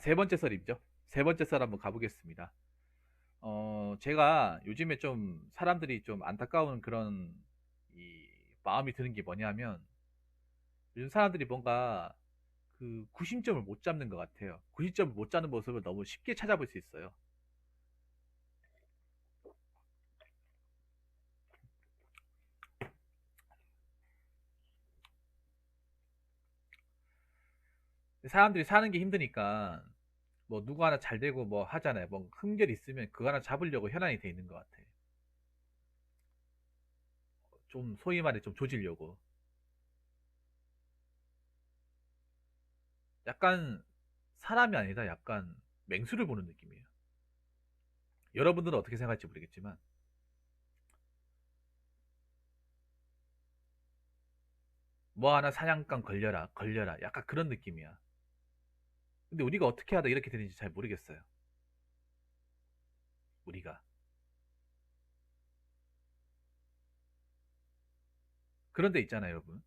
세 번째 썰이죠. 세 번째 썰 한번 가보겠습니다. 제가 요즘에 좀 사람들이 좀 안타까운 그런 이 마음이 드는 게 뭐냐면 요즘 사람들이 뭔가 그 구심점을 못 잡는 것 같아요. 구심점을 못 잡는 모습을 너무 쉽게 찾아볼 수 있어요. 사람들이 사는 게 힘드니까 뭐 누구 하나 잘 되고 뭐 하잖아요. 뭐 흠결 있으면 그거 하나 잡으려고 현안이 돼 있는 것 같아요. 좀 소위 말해 좀 조지려고. 약간 사람이 아니다. 약간 맹수를 보는 느낌이에요. 여러분들은 어떻게 생각할지 모르겠지만 뭐 하나 사냥감 걸려라 걸려라 약간 그런 느낌이야. 근데 우리가 어떻게 하다 이렇게 되는지 잘 모르겠어요. 우리가 그런 데 있잖아요, 여러분.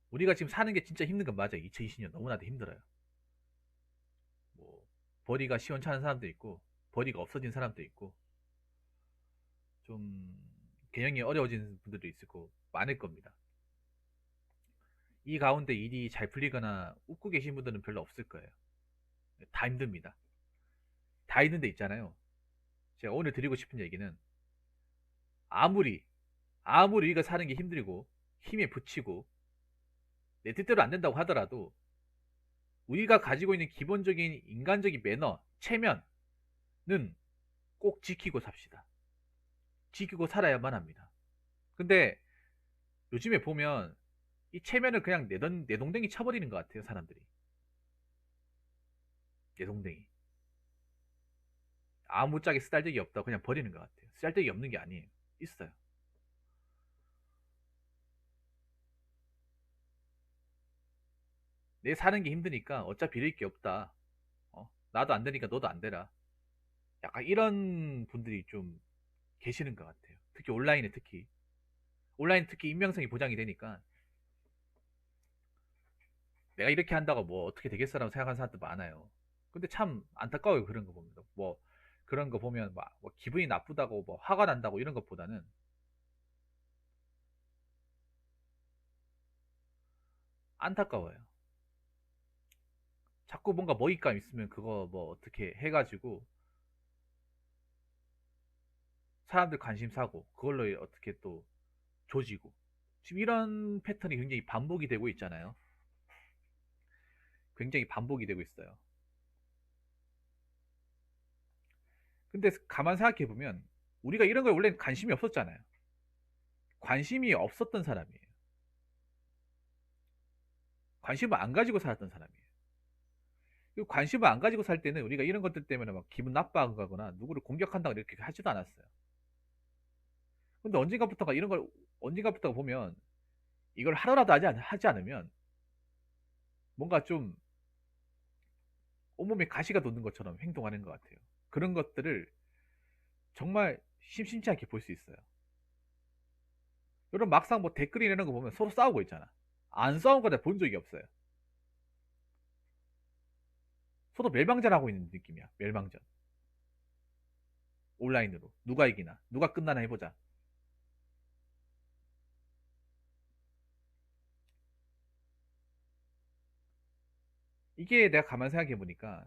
우리가 지금 사는 게 진짜 힘든 건 맞아요. 2020년 너무나도 힘들어요. 뭐 벌이가 시원찮은 사람도 있고 벌이가 없어진 사람도 있고 좀 개념이 어려워진 분들도 있을 거 많을 겁니다. 이 가운데 일이 잘 풀리거나 웃고 계신 분들은 별로 없을 거예요. 다 힘듭니다. 다 있는 데 있잖아요. 제가 오늘 드리고 싶은 얘기는 아무리 우리가 사는 게 힘들고 힘에 부치고 내 뜻대로 안 된다고 하더라도 우리가 가지고 있는 기본적인 인간적인 매너, 체면은 꼭 지키고 삽시다. 지키고 살아야만 합니다. 근데 요즘에 보면 이 체면을 그냥 내동댕이 쳐버리는 것 같아요, 사람들이. 내동댕이. 아무짝에 쓰잘데기 없다고 그냥 버리는 것 같아요. 쓰잘데기 없는 게 아니에요. 있어요. 내 사는 게 힘드니까 어차피 잃을 게 없다. 나도 안 되니까 너도 안 되라. 약간 이런 분들이 좀 계시는 것 같아요. 특히 온라인에 특히. 온라인 특히 익명성이 보장이 되니까 내가 이렇게 한다고 뭐 어떻게 되겠어라고 생각하는 사람도 많아요. 근데 참 안타까워요. 그런 거 보면. 뭐 그런 거 보면 막뭐 기분이 나쁘다고 뭐 화가 난다고 이런 것보다는 안타까워요. 자꾸 뭔가 먹잇감 있으면 그거 뭐 어떻게 해가지고 사람들 관심 사고 그걸로 어떻게 또 조지고 지금 이런 패턴이 굉장히 반복이 되고 있잖아요. 굉장히 반복이 되고 있어요. 근데 가만 생각해 보면 우리가 이런 거에 원래 관심이 없었잖아요. 관심이 없었던 사람이에요. 관심을 안 가지고 살았던 사람이에요. 그리고 관심을 안 가지고 살 때는 우리가 이런 것들 때문에 막 기분 나빠하거나 누구를 공격한다고 이렇게 하지도 않았어요. 근데 언젠가부터가 이런 걸 언젠가부터가 보면 이걸 하루라도 하지 않으면 뭔가 좀 온몸에 가시가 돋는 것처럼 행동하는 것 같아요. 그런 것들을 정말 심심치 않게 볼 수 있어요. 여러분 막상 뭐 댓글이나 이런 거 보면 서로 싸우고 있잖아. 안 싸운 거 내가 본 적이 없어요. 서로 멸망전 하고 있는 느낌이야. 멸망전. 온라인으로. 누가 이기나. 누가 끝나나 해보자. 이게 내가 가만 생각해 보니까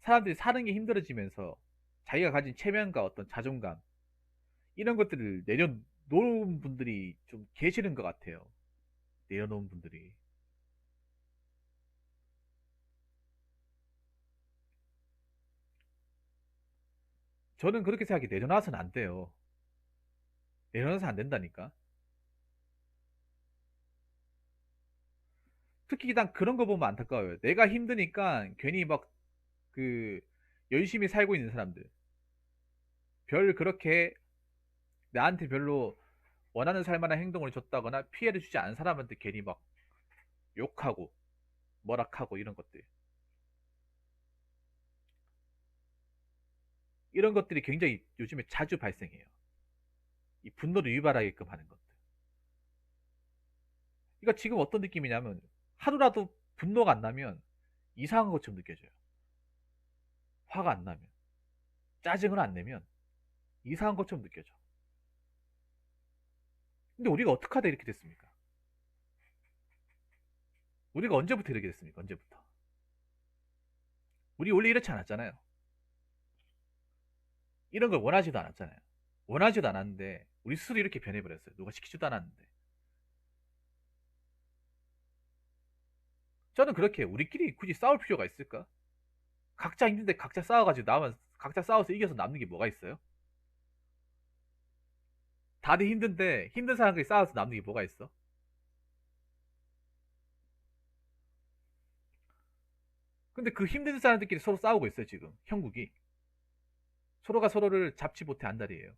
사람들이 사는 게 힘들어지면서 자기가 가진 체면과 어떤 자존감 이런 것들을 내려놓은 분들이 좀 계시는 것 같아요. 내려놓은 분들이. 저는 그렇게 생각해. 내려놔서는 안 돼요. 내려놔서 안 된다니까. 특히 난 그런 거 보면 안타까워요. 내가 힘드니까 괜히 막 그 열심히 살고 있는 사람들. 별 그렇게 나한테 별로 원하는 살 만한 행동을 줬다거나 피해를 주지 않은 사람한테 괜히 막 욕하고 뭐락하고 이런 것들. 이런 것들이 굉장히 요즘에 자주 발생해요. 이 분노를 유발하게끔 하는 것들. 그러니까 지금 어떤 느낌이냐면 하루라도 분노가 안 나면 이상한 것처럼 느껴져요. 화가 안 나면, 짜증을 안 내면 이상한 것처럼 느껴져. 근데 우리가 어떻게 하다 이렇게 됐습니까? 우리가 언제부터 이렇게 됐습니까? 언제부터? 우리 원래 이렇지 않았잖아요. 이런 걸 원하지도 않았잖아요. 원하지도 않았는데 우리 스스로 이렇게 변해버렸어요. 누가 시키지도 않았는데. 저는 그렇게 우리끼리 굳이 싸울 필요가 있을까? 각자 힘든데 각자 싸워가지고 나만 각자 싸워서 이겨서 남는 게 뭐가 있어요? 다들 힘든데 힘든 사람들이 싸워서 남는 게 뭐가 있어? 근데 그 힘든 사람들끼리 서로 싸우고 있어요. 지금 형국이 서로가 서로를 잡지 못해 안달이에요.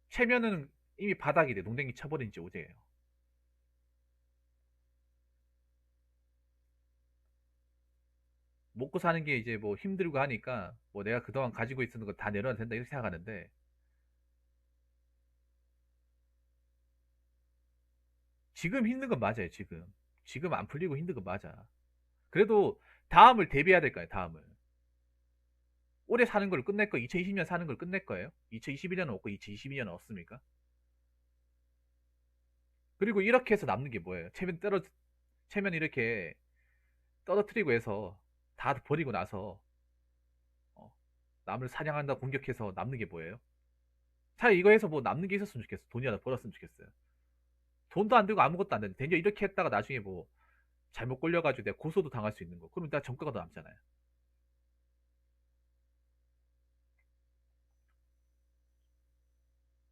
체면은 이미 바닥이 돼. 농댕이 쳐버린 지 오제예요. 먹고 사는 게 이제 뭐 힘들고 하니까 뭐 내가 그동안 가지고 있었는 거 다 내려놔도 된다 이렇게 생각하는데, 지금 힘든 건 맞아요. 지금 안 풀리고 힘든 건 맞아. 그래도 다음을 대비해야 될 거예요. 다음을 올해 사는 걸 끝낼 거, 2020년 사는 걸 끝낼 거예요. 2021년은 없고 2022년은 없습니까? 그리고 이렇게 해서 남는 게 뭐예요? 체면 이렇게 떨어뜨리고 해서 다 버리고 나서 어, 남을 사냥한다 공격해서 남는 게 뭐예요? 차라리 이거 해서 뭐 남는 게 있었으면 좋겠어. 돈이라도 벌었으면 좋겠어요. 돈도 안 들고 아무것도 안 되는데 대체 이렇게 했다가 나중에 뭐 잘못 걸려가지고 내가 고소도 당할 수 있는 거. 그러면 내가 전과가 더 남잖아요.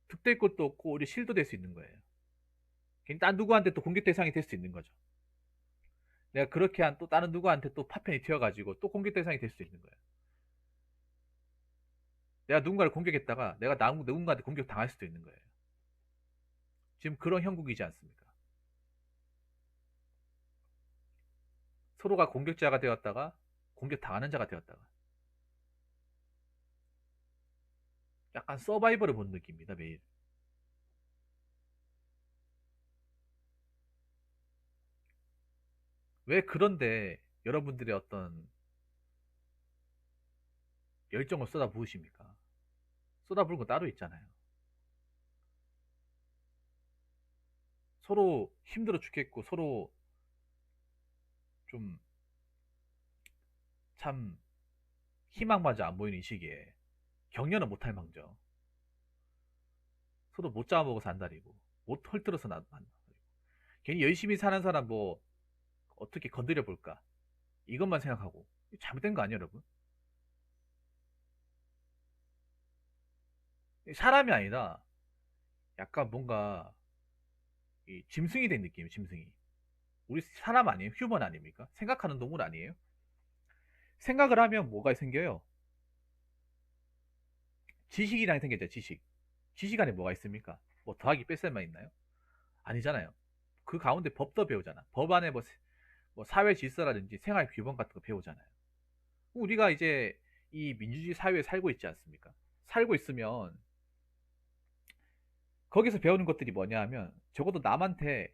득될 것도 없고 우리 실도 될 수 있는 거예요. 괜히 딴 누구한테 또 공격 대상이 될 수 있는 거죠. 내가 그렇게 한 또 다른 누구한테 또 파편이 튀어가지고 또 공격 대상이 될 수 있는 거예요. 내가 누군가를 공격했다가 내가 누군가한테 공격 당할 수도 있는 거예요. 지금 그런 형국이지 않습니까? 서로가 공격자가 되었다가 공격 당하는 자가 되었다가 약간 서바이벌을 본 느낌입니다. 매일. 왜 그런데 여러분들의 어떤 열정을 쏟아부으십니까? 쏟아부은 거 따로 있잖아요. 서로 힘들어 죽겠고 서로 좀 참 희망마저 안 보이는 이 시기에 격려는 못할 망정 서로 못 잡아먹어서 안달이고 못 헐뜯어서 안달이고 괜히 열심히 사는 사람 뭐 어떻게 건드려 볼까 이것만 생각하고 잘못된 거 아니에요 여러분? 사람이 아니다 약간 뭔가 이 짐승이 된 느낌이에요. 짐승이. 우리 사람 아니에요? 휴먼 아닙니까? 생각하는 동물 아니에요? 생각을 하면 뭐가 생겨요? 지식이랑 생겼죠. 지식 안에 뭐가 있습니까? 뭐 더하기 뺄셈만 있나요? 아니잖아요. 그 가운데 법도 배우잖아. 법 안에 뭐 사회 질서라든지 생활 규범 같은 거 배우잖아요. 우리가 이제 이 민주주의 사회에 살고 있지 않습니까? 살고 있으면 거기서 배우는 것들이 뭐냐 하면 적어도 남한테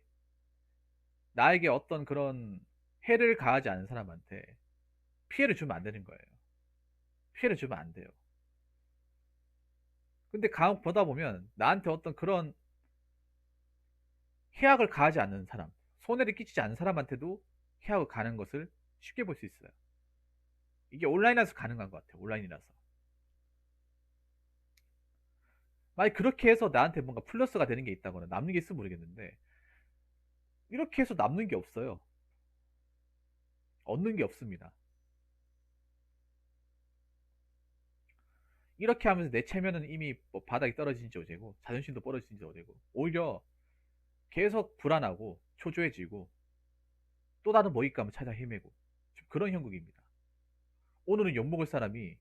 나에게 어떤 그런 해를 가하지 않은 사람한테 피해를 주면 안 되는 거예요. 피해를 주면 안 돼요. 근데 간혹 보다 보면 나한테 어떤 그런 해악을 가하지 않는 사람, 손해를 끼치지 않는 사람한테도 해악을 가는 것을 쉽게 볼 수 있어요. 이게 온라인이라서 가능한 것 같아요. 온라인이라서. 만약 그렇게 해서 나한테 뭔가 플러스가 되는 게 있다거나 남는 게 있으면 모르겠는데 이렇게 해서 남는 게 없어요. 얻는 게 없습니다. 이렇게 하면서 내 체면은 이미 뭐 바닥이 떨어진 지 오제고 자존심도 떨어진 지 오제고 오히려 계속 불안하고 초조해지고 또 다른 먹잇감을 찾아 헤매고 그런 형국입니다. 오늘은 욕먹을 사람이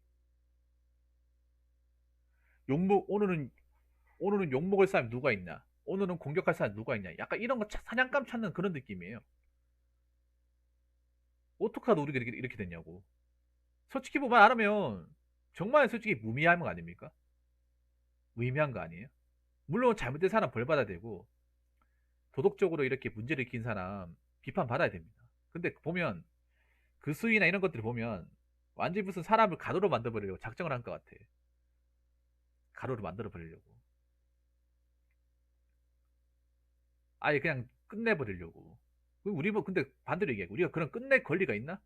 오늘은 욕먹을 사람이 누가 있나? 오늘은 공격할 사람이 누가 있냐? 약간 이런 거 사냥감 찾는 그런 느낌이에요. 어떻게 하다 우리가 이렇게 됐냐고. 솔직히 보면 안 하면 정말 솔직히 무미한 거 아닙니까? 무의미한 거 아니에요? 물론 잘못된 사람 벌 받아야 되고 도덕적으로 이렇게 문제를 일으킨 사람 비판받아야 됩니다. 근데 보면 그 수위나 이런 것들을 보면 완전히 무슨 사람을 가로로 만들어버리려고 작정을 한 것 같아. 가로로 만들어버리려고. 아예 그냥 끝내버리려고. 우리 뭐 근데 반대로 얘기해. 우리가 그런 끝낼 권리가 있나?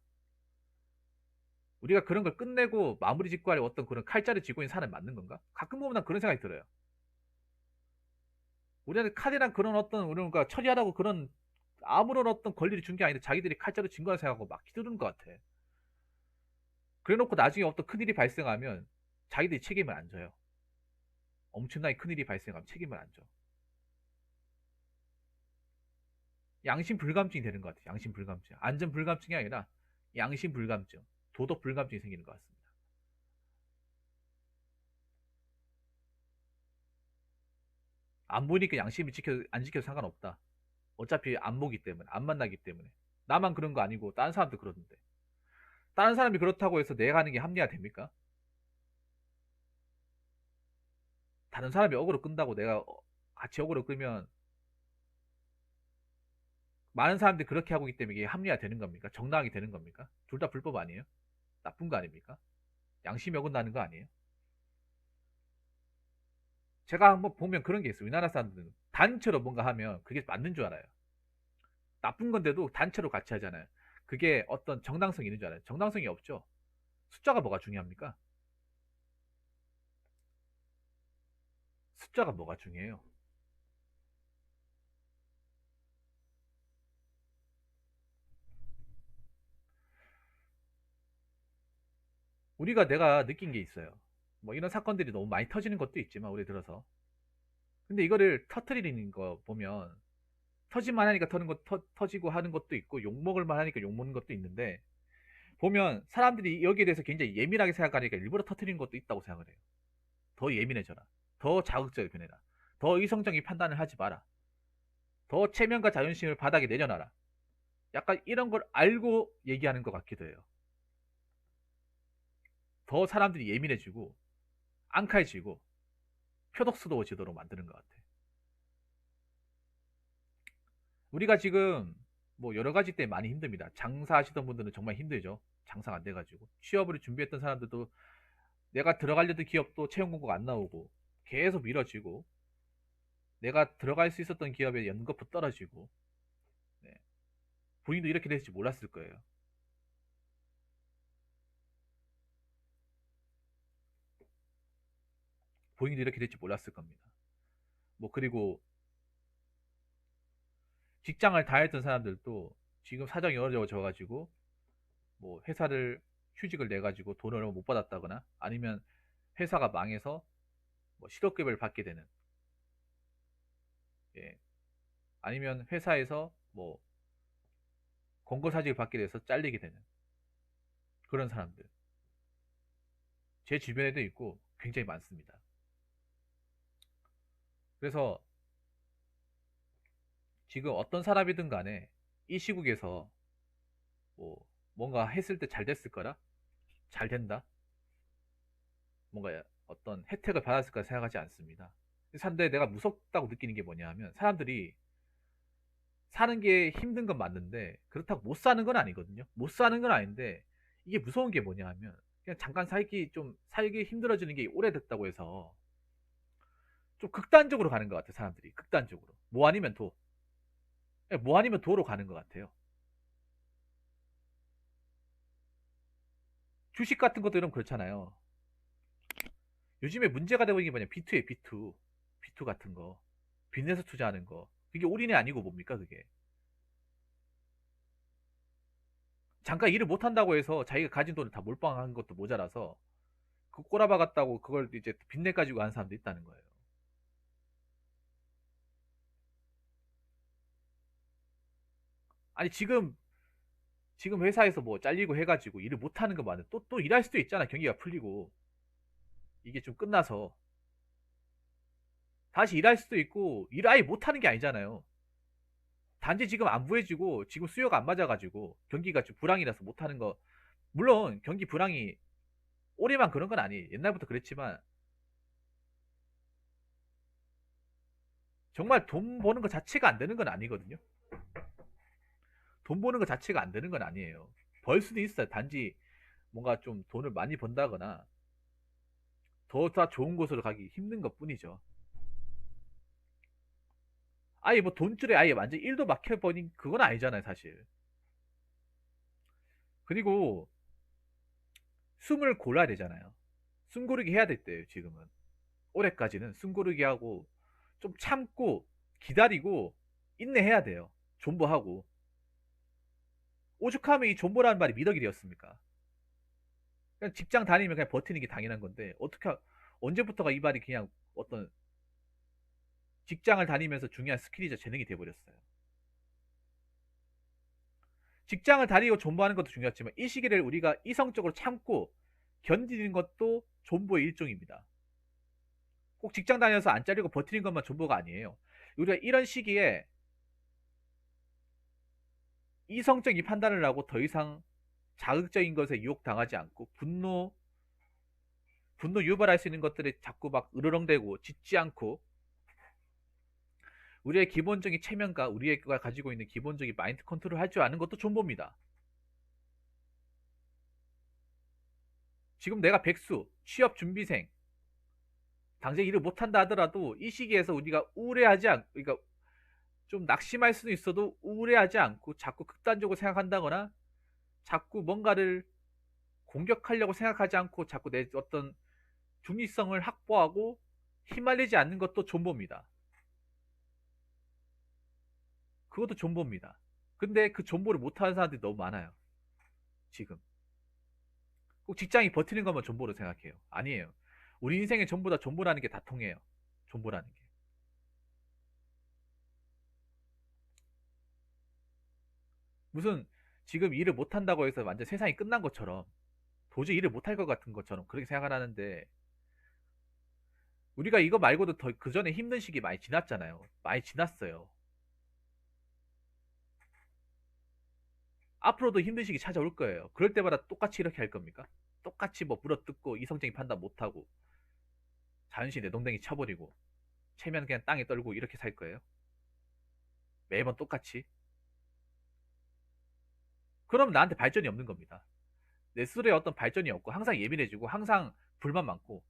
우리가 그런 걸 끝내고 마무리 짓고 할 어떤 그런 칼자를 쥐고 있는 사람이 맞는 건가? 가끔 보면 난 그런 생각이 들어요. 우리한테 칼이랑 그런 어떤 우리가 처리하라고 그런 아무런 어떤 권리를 준 게 아닌데 자기들이 칼자루 진 거라 생각하고 막 휘두르는 것 같아. 그래 놓고 나중에 어떤 큰일이 발생하면 자기들이 책임을 안 져요. 엄청나게 큰일이 발생하면 책임을 안 져. 양심 불감증이 되는 것 같아요. 양심 불감증. 안전 불감증이 아니라 양심 불감증, 도덕 불감증이 생기는 것 같습니다. 안 보니까 양심이 안 지켜도 상관없다. 어차피 안 보기 때문에, 안 만나기 때문에. 나만 그런 거 아니고 다른 사람도 그러는데. 다른 사람이 그렇다고 해서 내가 하는 게 합리화 됩니까? 다른 사람이 어그로 끈다고 내가 같이 어그로 끄면 많은 사람들이 그렇게 하고 있기 때문에 이게 합리화 되는 겁니까? 정당하게 되는 겁니까? 둘 다 불법 아니에요? 나쁜 거 아닙니까? 양심이 어긋나는 거 아니에요? 제가 한번 보면 그런 게 있어요. 우리나라 사람들은 단체로 뭔가 하면 그게 맞는 줄 알아요. 나쁜 건데도 단체로 같이 하잖아요. 그게 어떤 정당성이 있는 줄 알아요. 정당성이 없죠. 숫자가 뭐가 중요합니까? 숫자가 뭐가 중요해요? 내가 느낀 게 있어요. 뭐 이런 사건들이 너무 많이 터지는 것도 있지만 우리 들어서. 근데 이거를 터트리는 거 보면 터질만 하니까 터지고 하는 것도 있고 욕먹을 만 하니까 욕먹는 것도 있는데 보면 사람들이 여기에 대해서 굉장히 예민하게 생각하니까 일부러 터트리는 것도 있다고 생각을 해요. 더 예민해져라. 더 자극적이 변해라. 더 이성적인 판단을 하지 마라. 더 체면과 자존심을 바닥에 내려놔라. 약간 이런 걸 알고 얘기하는 것 같기도 해요. 더 사람들이 예민해지고 앙칼지고 표독스러워지도록 만드는 것 같아. 우리가 지금 뭐 여러 가지 때문에 많이 힘듭니다. 장사하시던 분들은 정말 힘들죠. 장사가 안 돼가지고 취업을 준비했던 사람들도 내가 들어가려던 기업도 채용 공고가 안 나오고 계속 미뤄지고 내가 들어갈 수 있었던 기업의 연급도 떨어지고 네. 본인도 이렇게 될지 몰랐을 거예요. 본인도 이렇게 될지 몰랐을 겁니다. 뭐 그리고 직장을 다녔던 사람들도 지금 사정이 어려워져가지고 뭐 회사를 휴직을 내가지고 돈을 못 받았다거나 아니면 회사가 망해서 뭐 실업급여를 받게 되는 예. 아니면 회사에서 뭐 권고사직을 받게 돼서 잘리게 되는 그런 사람들 제 주변에도 있고 굉장히 많습니다. 그래서 지금 어떤 사람이든 간에 이 시국에서 뭐 뭔가 했을 때 잘 됐을 거라 잘 된다 뭔가 어떤 혜택을 받았을 거라 생각하지 않습니다. 근데 내가 무섭다고 느끼는 게 뭐냐 하면 사람들이 사는 게 힘든 건 맞는데 그렇다고 못 사는 건 아니거든요. 못 사는 건 아닌데 이게 무서운 게 뭐냐 하면 그냥 잠깐 살기 힘들어지는 게 오래됐다고 해서 좀 극단적으로 가는 것 같아요. 사람들이 극단적으로 뭐 아니면 도, 뭐 아니면 도로 가는 것 같아요. 주식 같은 것도 이런 그렇잖아요. 요즘에 문제가 되고 있는 게 뭐냐 B2에 B2 B2 같은 거 빚내서 투자하는 거 그게 올인이 아니고 뭡니까 그게 잠깐 일을 못 한다고 해서 자기가 가진 돈을 다 몰빵한 것도 모자라서 그 꼬라박았다고 그걸 이제 빚내 가지고 하는 사람도 있다는 거예요. 아니 지금 회사에서 뭐 잘리고 해가지고 일을 못 하는 거 맞는 또 일할 수도 있잖아. 경기가 풀리고 이게 좀 끝나서 다시 일할 수도 있고 일 아예 못 하는 게 아니잖아요. 단지 지금 안 구해지고 지금 수요가 안 맞아가지고 경기가 좀 불황이라서 못 하는 거 물론 경기 불황이 올해만 그런 건 아니에요. 옛날부터 그랬지만 정말 돈 버는 것 자체가 안 되는 건 아니거든요. 돈 버는 것 자체가 안 되는 건 아니에요. 벌 수도 있어요. 단지 뭔가 좀 돈을 많이 번다거나 더 좋은 곳으로 가기 힘든 것 뿐이죠. 아예 뭐 돈줄에 아예 완전 1도 막혀버린 그건 아니잖아요, 사실. 그리고 숨을 골라야 되잖아요. 숨 고르기 해야 될 때예요, 지금은. 올해까지는 숨 고르기 하고 좀 참고 기다리고 인내해야 돼요. 존버하고. 오죽하면 이 존버라는 말이 미덕이 되었습니까? 그냥 직장 다니면 그냥 버티는 게 당연한 건데 어떻게 언제부터가 이 말이 그냥 어떤 직장을 다니면서 중요한 스킬이자 재능이 돼버렸어요. 직장을 다니고 존버하는 것도 중요하지만 이 시기를 우리가 이성적으로 참고 견디는 것도 존버의 일종입니다. 꼭 직장 다녀서 안 잘리고 버티는 것만 존버가 아니에요. 우리가 이런 시기에 이성적인 판단을 하고 더 이상 자극적인 것에 유혹당하지 않고 분노 유발할 수 있는 것들에 자꾸 막 으르렁대고 짖지 않고 우리의 기본적인 체면과 우리가 가지고 있는 기본적인 마인드 컨트롤 할 줄 아는 것도 존버입니다. 지금 내가 백수, 취업 준비생, 당장 일을 못한다 하더라도 이 시기에서 우리가 우울해하지 않고, 그러니까 좀 낙심할 수도 있어도 우울해하지 않고 자꾸 극단적으로 생각한다거나 자꾸 뭔가를 공격하려고 생각하지 않고 자꾸 내 어떤 중립성을 확보하고 휘말리지 않는 것도 존버입니다. 그것도 존버입니다. 근데 그 존버를 못하는 사람들이 너무 많아요. 지금. 꼭 직장이 버티는 것만 존버로 생각해요. 아니에요. 우리 인생의 전부 다 존버라는 게 다 통해요. 존버라는 게. 무슨 지금 일을 못한다고 해서 완전 세상이 끝난 것처럼 도저히 일을 못할 것 같은 것처럼 그렇게 생각을 하는데 우리가 이거 말고도 더 그 전에 힘든 시기 많이 지났잖아요. 많이 지났어요. 앞으로도 힘든 시기 찾아올 거예요. 그럴 때마다 똑같이 이렇게 할 겁니까? 똑같이 뭐 물어뜯고 이성적인 판단 못하고 자존심 내동댕이 쳐버리고 체면 그냥 땅에 떨고 이렇게 살 거예요? 매번 똑같이? 그럼 나한테 발전이 없는 겁니다. 내 스스로의 어떤 발전이 없고 항상 예민해지고 항상 불만 많고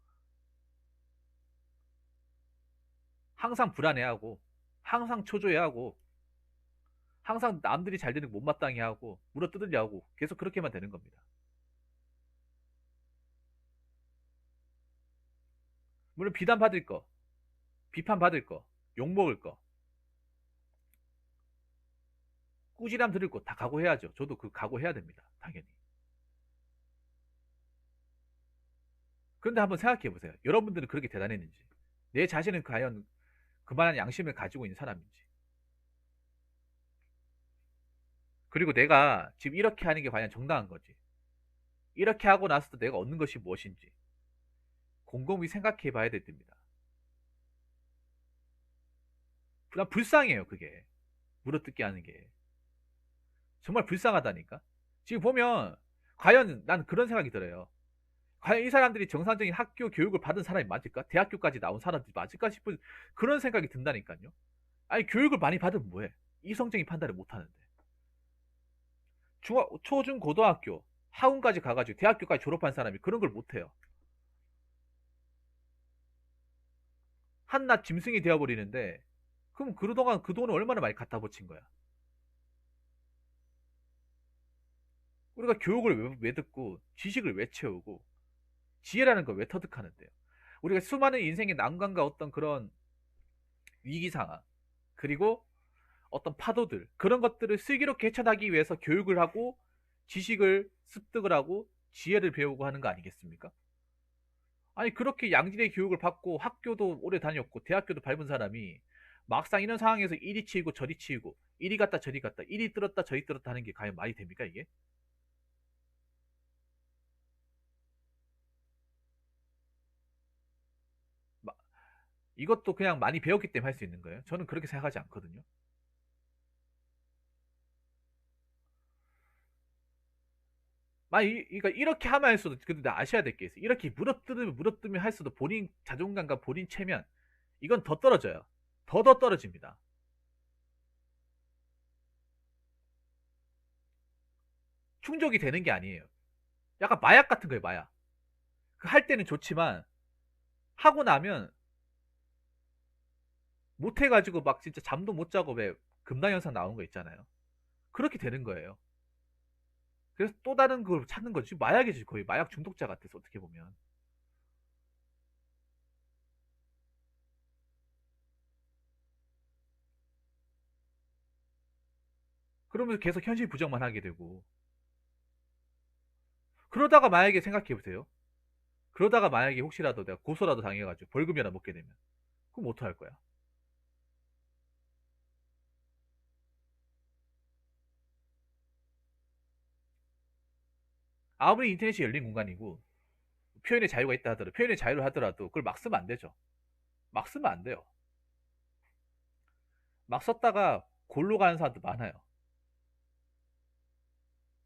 항상 불안해하고 항상 초조해하고 항상 남들이 잘 되는 거 못마땅해 하고 물어뜯으려 하고 계속 그렇게만 되는 겁니다. 물론 비난 받을 거, 비판 받을 거, 욕 먹을 거, 꾸지람 들을 거 다 각오해야죠. 저도 그 각오해야 됩니다. 당연히. 그런데 한번 생각해 보세요. 여러분들은 그렇게 대단했는지, 내 자신은 과연 그만한 양심을 가지고 있는 사람인지, 그리고 내가 지금 이렇게 하는 게 과연 정당한 거지, 이렇게 하고 나서도 내가 얻는 것이 무엇인지 곰곰이 생각해 봐야 될 때입니다. 난 불쌍해요, 그게. 물어뜯게 하는 게. 정말 불쌍하다니까. 지금 보면, 과연 난 그런 생각이 들어요. 과연 이 사람들이 정상적인 학교 교육을 받은 사람이 맞을까? 대학교까지 나온 사람들이 맞을까 싶은 그런 생각이 든다니까요. 아니, 교육을 많이 받으면 뭐해? 이성적인 판단을 못 하는데. 초중, 고등학교, 학원까지 가가지고 대학교까지 졸업한 사람이 그런 걸 못해요. 한낱 짐승이 되어버리는데, 그럼 그동안 그 돈을 얼마나 많이 갖다 바친 거야? 우리가 교육을 왜 듣고, 지식을 왜 채우고, 지혜라는 걸 왜 터득하는데요? 우리가 수많은 인생의 난관과 어떤 그런 위기 상황, 그리고 어떤 파도들, 그런 것들을 슬기롭게 헤쳐나가기 위해서 교육을 하고, 지식을 습득을 하고, 지혜를 배우고 하는 거 아니겠습니까? 아니, 그렇게 양질의 교육을 받고, 학교도 오래 다녔고, 대학교도 밟은 사람이, 막상 이런 상황에서 이리 치이고 저리 치이고, 이리 갔다 저리 갔다, 이리 뚫었다 저리 뚫었다 하는 게 과연 말이 됩니까, 이게? 마- 이것도 그냥 많이 배웠기 때문에 할 수 있는 거예요. 저는 그렇게 생각하지 않거든요. 그러니까 이렇게 하면 할수도 근데 아셔야 될 게 있어요. 이렇게 물어뜯으면 할수도 본인 자존감과 본인 체면 이건 더 떨어져요. 더 떨어집니다. 충족이 되는 게 아니에요. 약간 마약 같은 거예요, 마약. 그 할 때는 좋지만 하고 나면 못 해가지고 막 진짜 잠도 못 자고 왜 금단 현상 나온 거 있잖아요. 그렇게 되는 거예요. 그래서 또 다른 걸 찾는 거지. 마약이지. 거의 마약 중독자 같아서 어떻게 보면. 그러면서 계속 현실 부정만 하게 되고. 그러다가 만약에 생각해 보세요. 그러다가 만약에 혹시라도 내가 고소라도 당해가지고 벌금이나 먹게 되면 그럼 어떡할 거야? 아무리 인터넷이 열린 공간이고 표현의 자유가 있다 하더라도 표현의 자유를 하더라도 그걸 막 쓰면 안 되죠. 막 쓰면 안 돼요. 막 썼다가 골로 가는 사람도 많아요.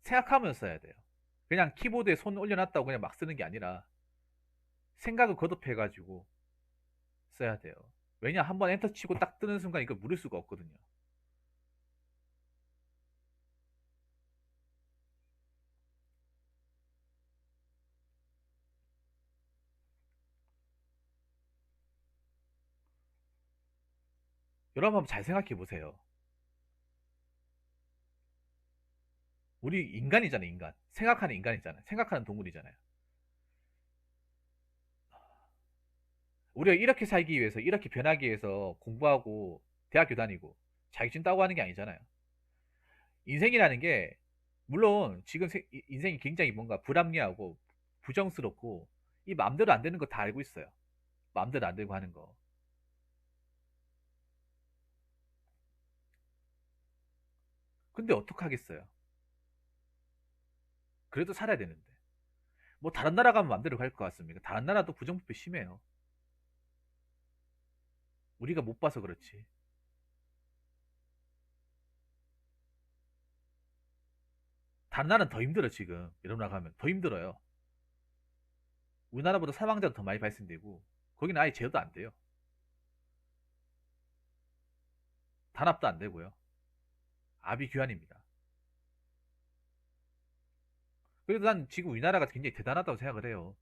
생각하면서 써야 돼요. 그냥 키보드에 손 올려놨다고 그냥 막 쓰는 게 아니라 생각을 거듭해가지고 써야 돼요. 왜냐 한번 엔터 치고 딱 뜨는 순간 이걸 물을 수가 없거든요. 여러분 한번 잘 생각해 보세요. 우리 인간이잖아요, 인간. 생각하는 인간이잖아요. 생각하는 동물이잖아요. 우리가 이렇게 살기 위해서, 이렇게 변하기 위해서 공부하고 대학교 다니고 자격증 따고 하는 게 아니잖아요. 인생이라는 게 물론 지금 인생이 굉장히 뭔가 불합리하고 부정스럽고 이 마음대로 안 되는 거 다 알고 있어요. 마음대로 안 되고 하는 거. 근데 어떡하겠어요? 그래도 살아야 되는데. 뭐 다른 나라 가면 마음대로 갈 것 같습니까? 다른 나라도 부정부패 심해요. 우리가 못 봐서 그렇지. 다른 나라는 더 힘들어 지금. 이런 나라 가면 더 힘들어요. 우리나라보다 사망자도 더 많이 발생되고 거기는 아예 제어도 안 돼요. 단합도 안 되고요. 아비규환입니다. 그래도 난 지금 우리나라가 굉장히 대단하다고 생각을 해요.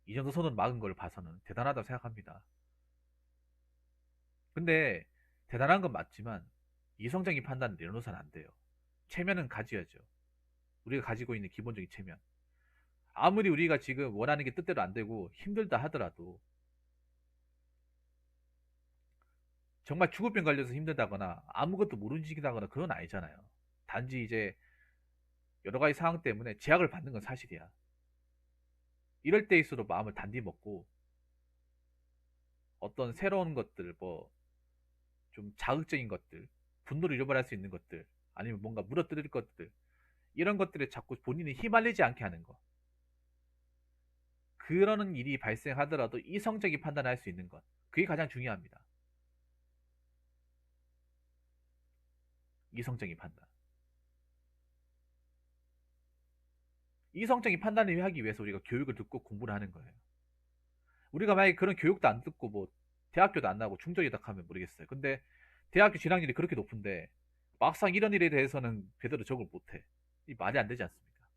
이 정도 선을 막은 걸 봐서는 대단하다고 생각합니다. 근데 대단한 건 맞지만 이성적인 판단을 내려놓으면 안 돼요. 체면은 가져야죠. 우리가 가지고 있는 기본적인 체면. 아무리 우리가 지금 원하는 게 뜻대로 안 되고 힘들다 하더라도 정말 죽을 병 걸려서 힘들다거나 아무것도 못 움직이다거나 그건 아니잖아요. 단지 이제 여러 가지 상황 때문에 제약을 받는 건 사실이야. 이럴 때일수록 마음을 단디 먹고 어떤 새로운 것들, 뭐 좀 자극적인 것들, 분노를 유발할 수 있는 것들, 아니면 뭔가 물어뜯을 것들, 이런 것들에 자꾸 본인이 휘말리지 않게 하는 거. 그러는 일이 발생하더라도 이성적인 판단을 할 수 있는 것. 그게 가장 중요합니다. 이성적인 판단. 이성적인 판단을 하기 위해서 우리가 교육을 듣고 공부를 하는 거예요. 우리가 만약에 그런 교육도 안 듣고 뭐 대학교도 안 나고 중저이다 하면 모르겠어요. 근데 대학교 진학률이 그렇게 높은데 막상 이런 일에 대해서는 제대로 적응을 못해. 이 말이 안 되지 않습니까?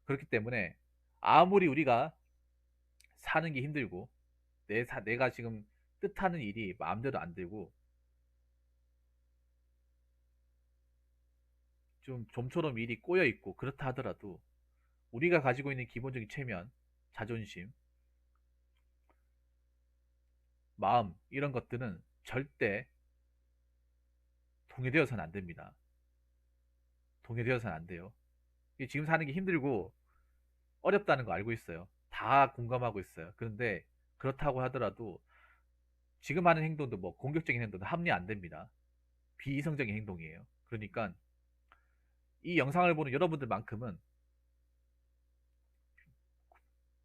그렇기 때문에 아무리 우리가 사는 게 힘들고 내가 지금 뜻하는 일이 마음대로 안 되고 좀 좀처럼 일이 꼬여 있고 그렇다 하더라도 우리가 가지고 있는 기본적인 체면, 자존심, 마음 이런 것들은 절대 동요되어서는 안 됩니다. 동요되어서는 안 돼요. 지금 사는 게 힘들고 어렵다는 거 알고 있어요. 다 공감하고 있어요. 그런데 그렇다고 하더라도 지금 하는 행동도 뭐 공격적인 행동도 합리 안 됩니다. 비이성적인 행동이에요. 그러니까 이 영상을 보는 여러분들만큼은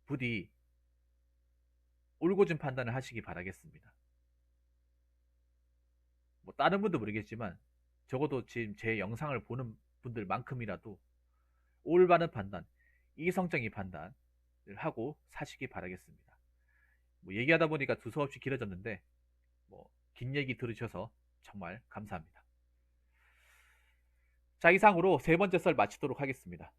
부디 올곧은 판단을 하시기 바라겠습니다. 뭐 다른 분도 모르겠지만 적어도 지금 제 영상을 보는 분들만큼이라도 올바른 판단, 이성적인 판단을 하고 사시기 바라겠습니다. 뭐 얘기하다 보니까 두서없이 길어졌는데 뭐 긴 얘기 들으셔서 정말 감사합니다. 자, 이상으로 세 번째 썰 마치도록 하겠습니다.